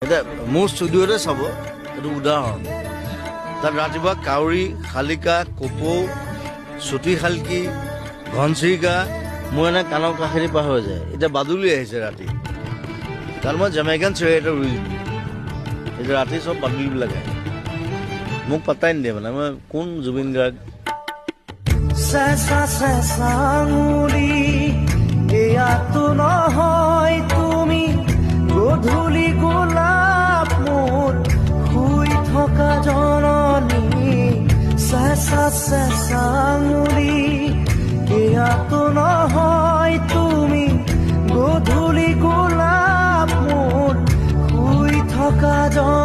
এতিয়া মোৰ ষ্টুডিঅ'তে চাব, এইটো উদাহৰণ। তাত ৰাতিপুৱা কাউৰী, শালিকা, কপৌ, চুটি শালকি, ঘনচিৰিকা মোৰ এনে কাণৰ কাষেদি পাৰ হৈ যায়। এতিয়া বাদুলি আহিছে ৰাতি, কাৰণ মই জামাইকান চিঞৰি এটা ৰুইছোঁ। এতিয়া ৰাতি চব বাদুলিবিলাক আহে, মোক পাত্তাই নিদিয়ে মানে মই কোন জুবিন গাৰ্গ। চেঁচা চেঁচা আঙুলি এয়াতো নহয় তুমি, গধূলি গোলাপ মোৰ শুই থকা জননী। চেঁচা চেঁচা আঙুলি এয়াতো নহয় তুমি, গধূলি গোলাপ মোৰ শুই থকা জননী।